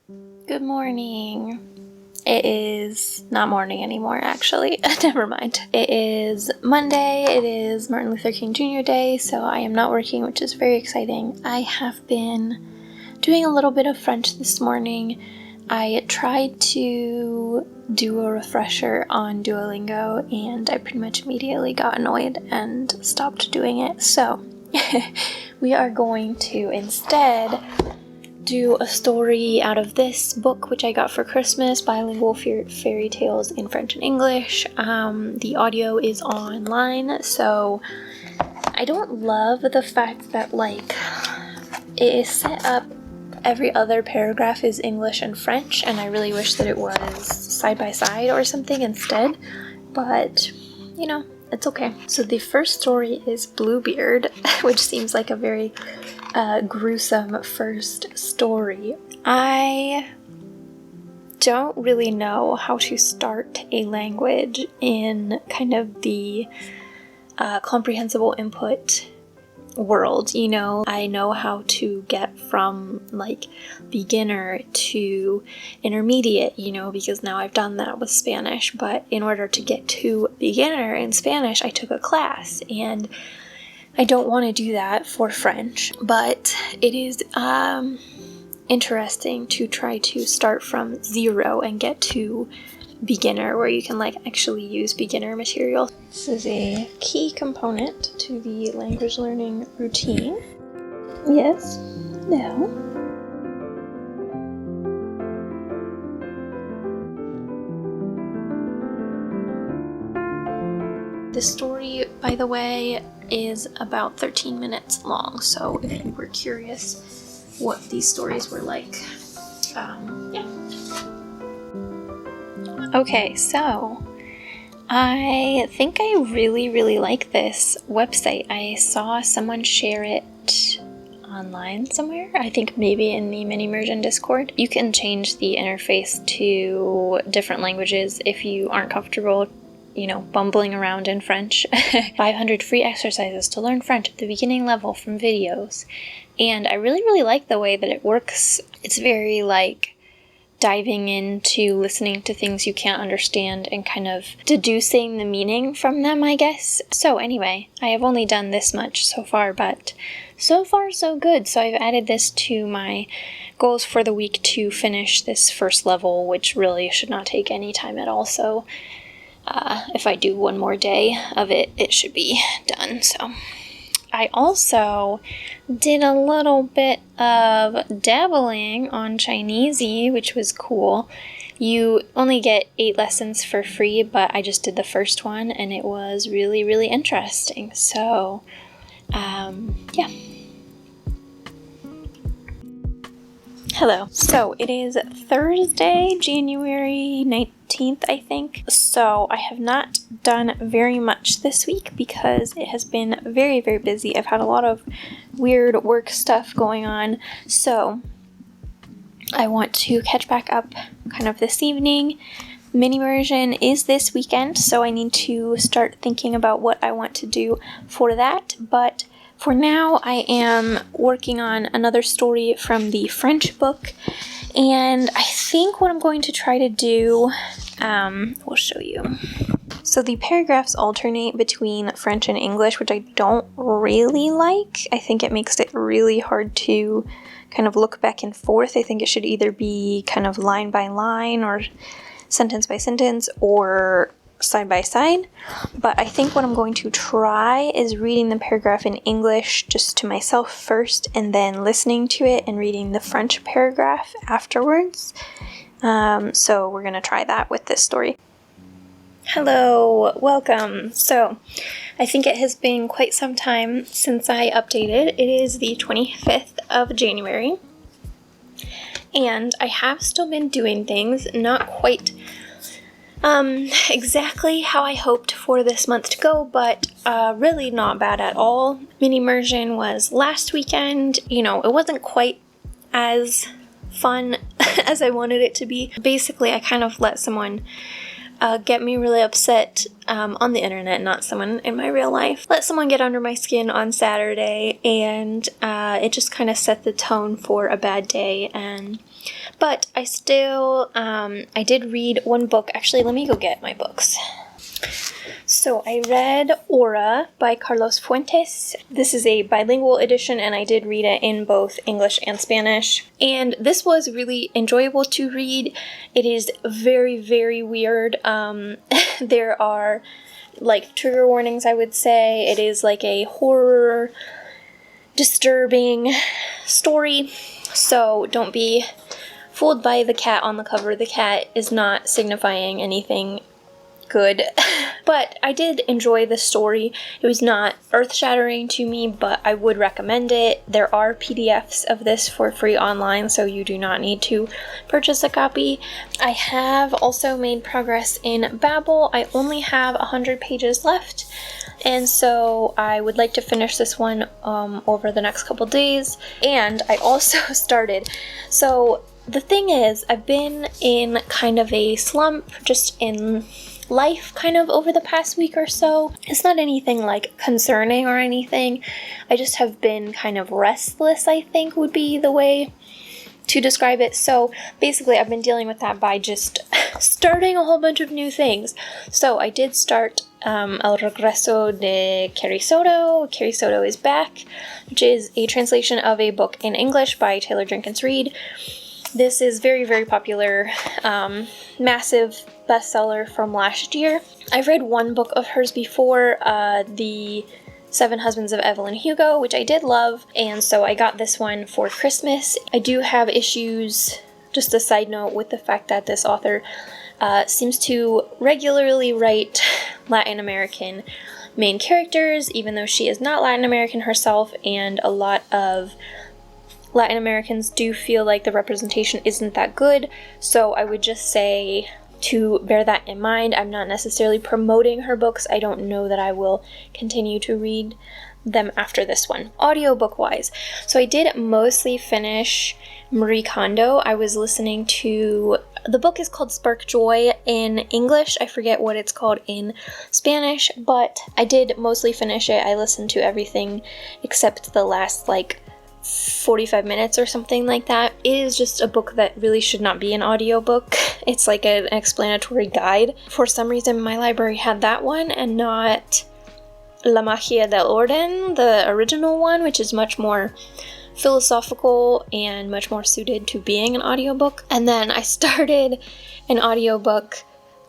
Good morning. It is not morning anymore, actually. Never mind. It is Monday. It is Martin Luther King Jr. Day, so I am not working, which is very exciting. I have been doing a little bit of French this morning. I tried to do a refresher on Duolingo, and I pretty much immediately got annoyed and stopped doing it. So we are going to instead do a story out of this book, which I got for Christmas, Bilingual Fairy Tales in French and English. The audio is online, so I don't love the fact that, it is set up, every other paragraph is English and French, and I really wish that it was side by side or something instead, but, it's okay. So the first story is Bluebeard, which seems like a very gruesome first story. I don't really know how to start a language in kind of the comprehensible input world, I know how to get from beginner to intermediate, because now I've done that with Spanish, but in order to get to beginner in Spanish, I took a class, and I don't want to do that for French, but it is interesting to try to start from zero and get to beginner, where you can actually use beginner material. This is a key component to the language learning routine. Yes, no. This story, by the way, is about 13 minutes long, so if you were curious what these stories were like, yeah. Okay, so I think I really, really like this website. I saw someone share it online somewhere. I think maybe in the Mini-Mersion Discord. You can change the interface to different languages if you aren't comfortable bumbling around in French. 500 free exercises to learn French at the beginning level from videos. And I really, really like the way that it works. It's very diving into listening to things you can't understand and kind of deducing the meaning from them, I guess. So anyway, I have only done this much so far, but so far so good. So I've added this to my goals for the week to finish this first level, which really should not take any time at all. So if I do one more day of it, it should be done. So I also did a little bit of dabbling on Chinesey, which was cool. You only get 8 lessons for free, but I just did the first one, and it was really, really interesting. So, yeah. Hello. So it is Thursday, January 19th, I think. So I have not done very much this week because it has been very, very busy. I've had a lot of weird work stuff going on. So I want to catch back up kind of this evening. Mini-Mersion is this weekend, so I need to start thinking about what I want to do for that. But for now, I am working on another story from the French book, and I think what I'm going to try to do, we'll show you. So the paragraphs alternate between French and English, which I don't really like. I think it makes it really hard to kind of look back and forth. I think it should either be kind of line by line or sentence by sentence or side by side, but I think what I'm going to try is reading the paragraph in English just to myself first, and then listening to it and reading the French paragraph afterwards. So we're going to try that with this story. Hello, welcome. So I think it has been quite some time since I updated. It is the 25th of January, and I have still been doing things, not quite exactly how I hoped for this month to go, but really not bad at all. Mini-Mersion was last weekend. It wasn't quite as fun as I wanted it to be. Basically, I kind of let someone get me really upset on the internet, not someone in my real life. Let someone get under my skin on Saturday, and it just kind of set the tone for a bad day, and But I still, I did read one book. Actually, let me go get my books. So I read Aura by Carlos Fuentes. This is a bilingual edition, and I did read it in both English and Spanish. And this was really enjoyable to read. It is very, very weird. There are like trigger warnings, I would say. It is like a horror, disturbing story. So don't be fooled by the cat on the cover. The cat is not signifying anything good. But I did enjoy the story. It was not earth-shattering to me, but I would recommend it. There are PDFs of this for free online, so you do not need to purchase a copy. I have also made progress in Babel. I only have 100 pages left, and so I would like to finish this one over the next couple days. And I also started, so the thing is, I've been in kind of a slump just in life kind of over the past week or so. It's not anything like concerning or anything. I just have been kind of restless, I think would be the way to describe it. So basically I've been dealing with that by just starting a whole bunch of new things. So I did start El Regreso de Carrie Soto. Carrie Soto is Back, which is a translation of a book in English by Taylor Jenkins Reid. This is very, very popular, massive bestseller from last year. I've read one book of hers before, The Seven Husbands of Evelyn Hugo, which I did love, and so I got this one for Christmas. I do have issues, just a side note, with the fact that this author seems to regularly write Latin American main characters, even though she is not Latin American herself, and a lot of Latin Americans do feel like the representation isn't that good, so I would just say to bear that in mind. I'm not necessarily promoting her books. I don't know that I will continue to read them after this one. Audiobook wise, so I did mostly finish Marie Kondo. I was listening to, the book is called Spark Joy in English. I forget what it's called in Spanish, but I did mostly finish it. I listened to everything except the last 45 minutes or something like that. It is just a book that really should not be an audiobook. It's like an explanatory guide. For some reason my library had that one and not La Magia del Orden, the original one, which is much more philosophical and much more suited to being an audiobook. And then I started an audiobook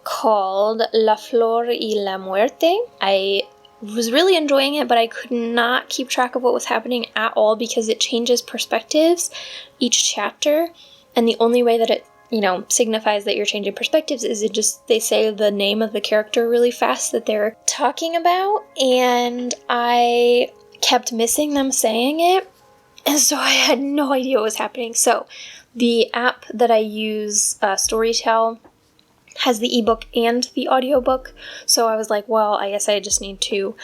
called La Flor y la Muerte. I was really enjoying it, but I could not keep track of what was happening at all because it changes perspectives each chapter, and the only way that it signifies that you're changing perspectives is they say the name of the character really fast that they're talking about, and I kept missing them saying it, and so I had no idea what was happening. So the app that I use, Storytel, has the ebook and the audiobook, so I was like, well, I guess I just need to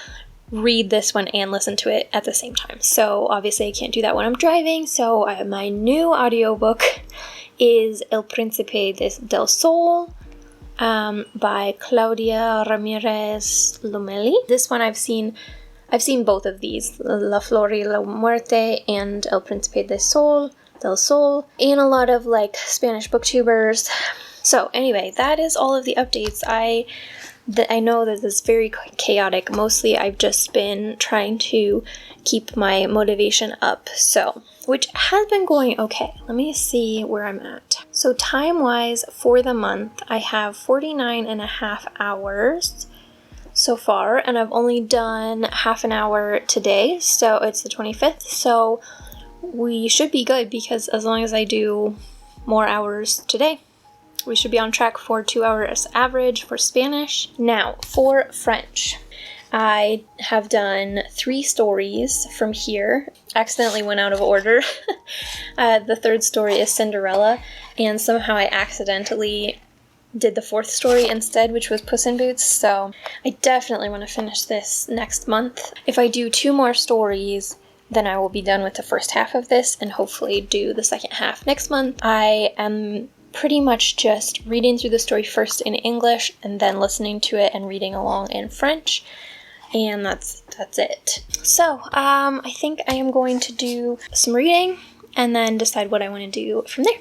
read this one and listen to it at the same time. So obviously I can't do that when I'm driving, so my new audiobook is El Príncipe del Sol by Claudia Ramirez Lomelí. This one I've seen both of these, La Flor y la Muerte and El Príncipe del Sol, and a lot of Spanish booktubers. So anyway, that is all of the updates. I know that this is very chaotic. Mostly I've just been trying to keep my motivation up, which has been going okay. Let me see where I'm at. So time-wise for the month, I have 49 and a half hours so far, and I've only done half an hour today, so it's the 25th, so we should be good because as long as I do more hours today, we should be on track for 2 hours average for Spanish. Now, for French, I have done 3 stories from here. Accidentally went out of order. The third story is Cinderella, and somehow I accidentally did the 4th story instead, which was Puss in Boots, so I definitely want to finish this next month. If I do 2 more stories, then I will be done with the first half of this and hopefully do the second half next month. I am pretty much just reading through the story first in English and then listening to it and reading along in French, and that's it. So I think I am going to do some reading and then decide what I want to do from there.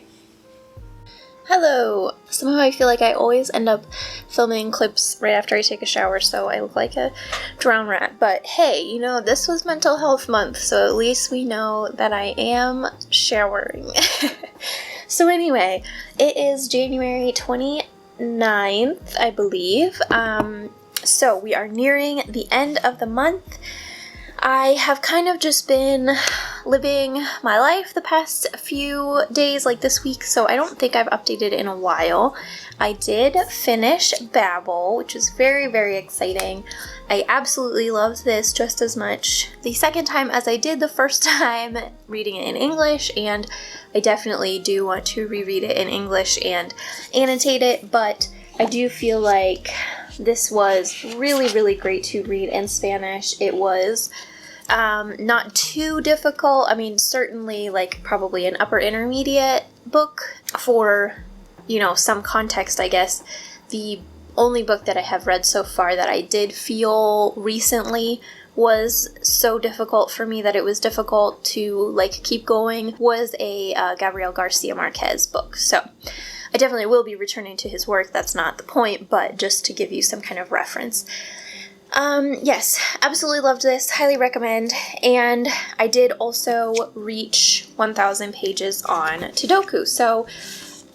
Hello! Somehow I feel like I always end up filming clips right after I take a shower, so I look like a drown rat. But hey, you know, this was Mental Health Month, so at least we know that I am showering. So anyway, it is January 29th, I believe. So we are nearing the end of the month. I have kind of just been living my life the past few days, like this week, so I don't think I've updated in a while. I did finish Babel, which is very, very exciting. I absolutely loved this just as much the second time as I did the first time reading it in English, and I definitely do want to reread it in English and annotate it, but I do feel like this was really, really great to read in Spanish. It was not too difficult. I mean, certainly like probably an upper intermediate book for, you know, some context, I guess. The only book that I have read so far that I did feel recently was so difficult for me that it was difficult to like keep going was a Gabriel Garcia Marquez book. So I definitely will be returning to his work. That's not the point, but just to give you some kind of reference. Yes, absolutely loved this, highly recommend, and I did also reach 1,000 pages on Sudoku, so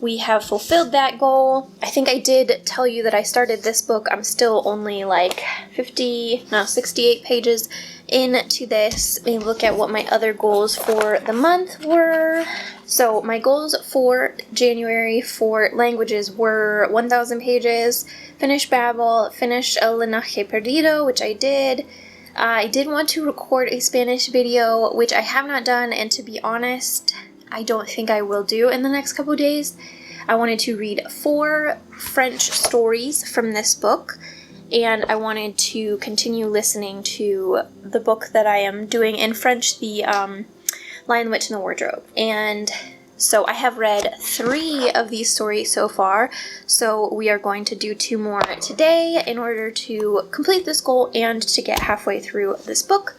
we have fulfilled that goal. I think I did tell you that I started this book. I'm still only like 68 pages into this. Let me look at what my other goals for the month were. So my goals for January for languages were 1,000 pages, finish Babel, finish El Linaje Perdido, which I did. I did want to record a Spanish video, which I have not done, and to be honest, I don't think I will do in the next couple days. I wanted to read 4 French stories from this book, and I wanted to continue listening to the book that I am doing in French, the Lion, the Witch, and the Wardrobe. And so I have read 3 of these stories so far, so we are going to do 2 more today in order to complete this goal and to get halfway through this book.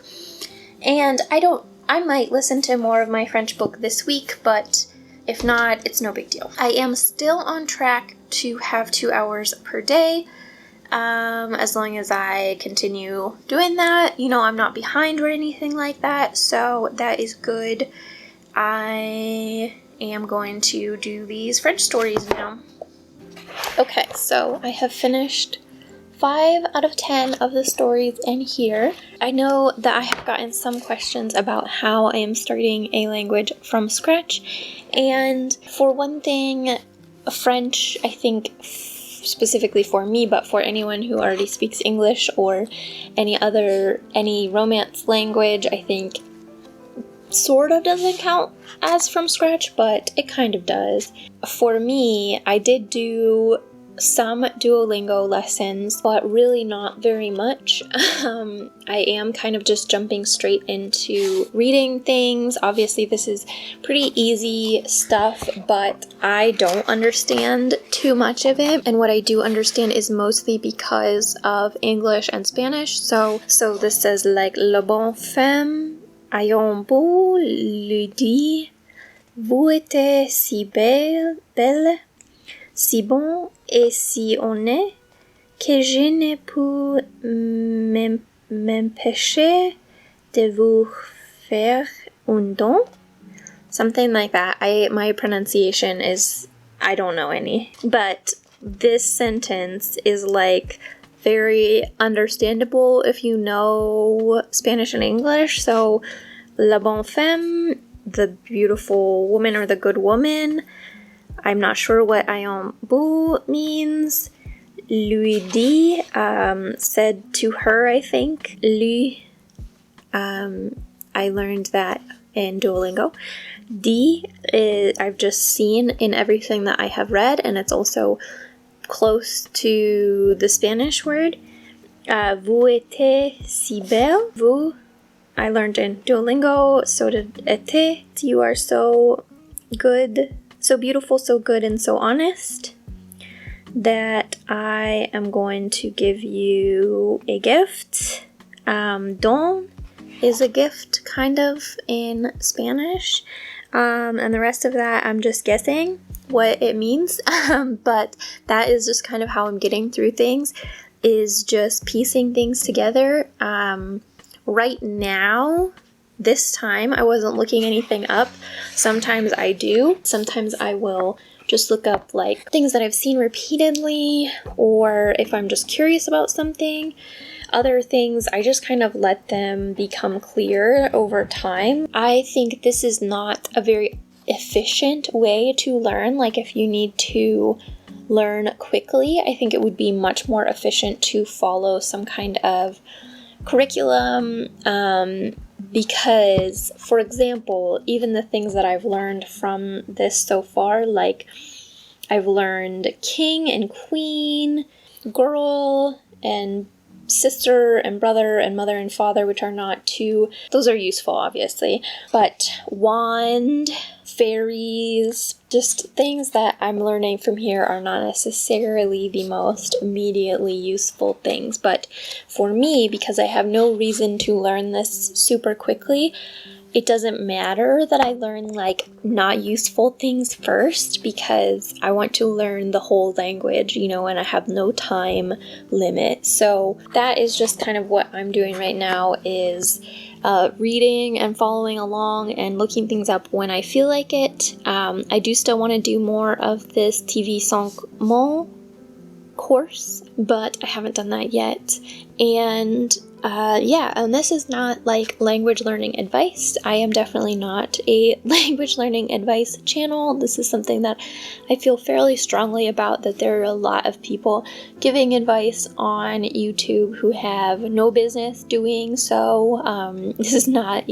And I might listen to more of my French book this week, but if not, it's no big deal. I am still on track to have 2 hours per day, as long as I continue doing that. You know, I'm not behind or anything like that, so that is good. I am going to do these French stories now. Okay, so I have finished 5 out of 10 of the stories in here. I know that I have gotten some questions about how I am starting a language from scratch, and for one thing, French, I think specifically for me, but for anyone who already speaks English or any Romance language, I think sort of doesn't count as from scratch, but it kind of does. For me, I did do some Duolingo lessons, but really not very much. I am kind of just jumping straight into reading things. Obviously, this is pretty easy stuff, but I don't understand too much of it. And what I do understand is mostly because of English and Spanish. So this says like le bon femme, ayons beau le dit, vous êtes si belle, si bon et si honnête que je ne peux m'empêcher de vous faire un don. Something like that. My pronunciation is, I don't know any. But this sentence is like very understandable if you know Spanish and English. So, la bonne femme, the beautiful woman or the good woman. I'm not sure what ayons beau means. Lui dit, said to her, I think. Lui, I learned that in Duolingo. Dit, I've just seen in everything that I have read, and it's also close to the Spanish word. Vous êtes si belle. Vous, I learned in Duolingo. So did été. You are so good. So beautiful, so good, and so honest that I am going to give you a gift. Don is a gift, kind of, in Spanish. And the rest of that, I'm just guessing. what it means, but that is just kind of how I'm getting through things, is just piecing things together. Right now, this time, I wasn't looking anything up. Sometimes I do. Sometimes I will just look up like things that I've seen repeatedly, or if I'm just curious about something. Other things, I just kind of let them become clear over time. I think this is not a very efficient way to learn. Like if you need to learn quickly, I think it would be much more efficient to follow some kind of curriculum, because, for example, even the things that I've learned from this so far, like I've learned king and queen, girl and sister and brother and mother and father, which are not two, those are useful obviously, but wand, fairies, just things that I'm learning from here are not necessarily the most immediately useful things. But for me, because I have no reason to learn this super quickly, it doesn't matter that I learn like not useful things first, because I want to learn the whole language, and I have no time limit. So that is just kind of what I'm doing right now, is reading and following along and looking things up when I feel like it. I do still want to do more of this TV Sankmon course, but I haven't done that yet. And and this is not like language learning advice. I am definitely not a language learning advice channel. This is something that I feel fairly strongly about, that there are a lot of people giving advice on YouTube who have no business doing so. This is not,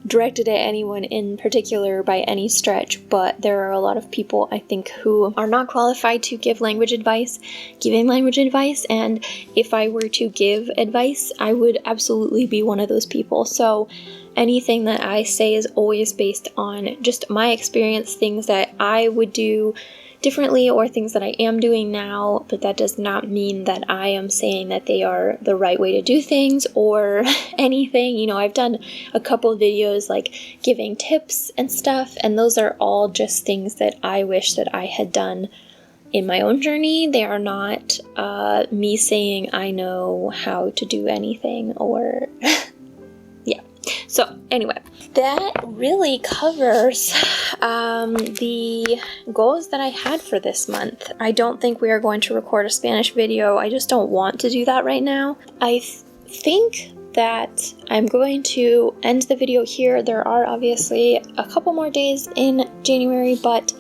directed at anyone in particular by any stretch, but there are a lot of people, I think, who are not qualified to give language advice, giving language advice, and if I were to give advice, I would absolutely be one of those people. So anything that I say is always based on just my experience, things that I would do differently or things that I am doing now, but that does not mean that I am saying that they are the right way to do things or anything. I've done a couple of videos like giving tips and stuff, and those are all just things that I wish that I had done in my own journey. They are not me saying I know how to do anything or yeah. So anyway, that really covers the goals that I had for this month. I don't think we are going to record a Spanish video. I just don't want to do that right now. I think that I'm going to end the video here. There are obviously a couple more days in January, but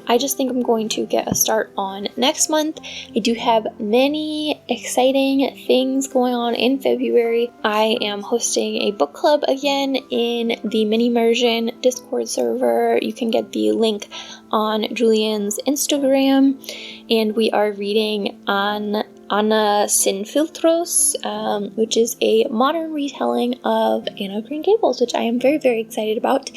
I just think I'm going to get a start on next month. I do have many exciting things going on in February. I am hosting a book club again in the Mini Immersion Discord server. You can get the link on Julian's Instagram, and we are reading on Ana Sin Filtros, which is a modern retelling of Anne of Green Gables, which I am very, very excited about.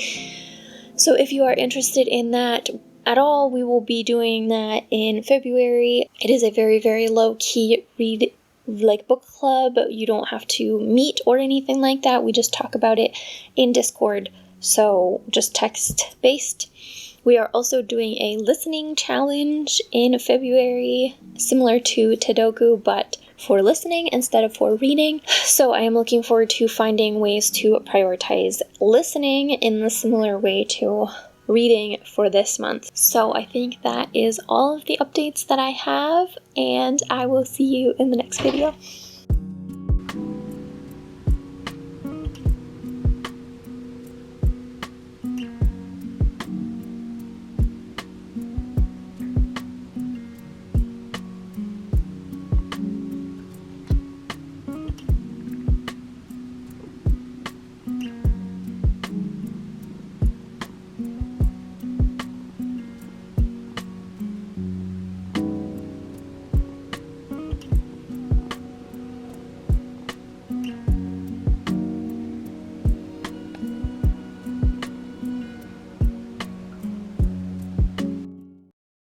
So if you are interested in that at all, we will be doing that in February. It is a very, very low-key read, like book club. You don't have to meet or anything like that. We just talk about it in Discord, so just text-based. We are also doing a listening challenge in February, similar to Tedoku, but for listening instead of for reading. So I am looking forward to finding ways to prioritize listening in the similar way to reading for this month. So I think that is all of the updates that I have, and I will see you in the next video.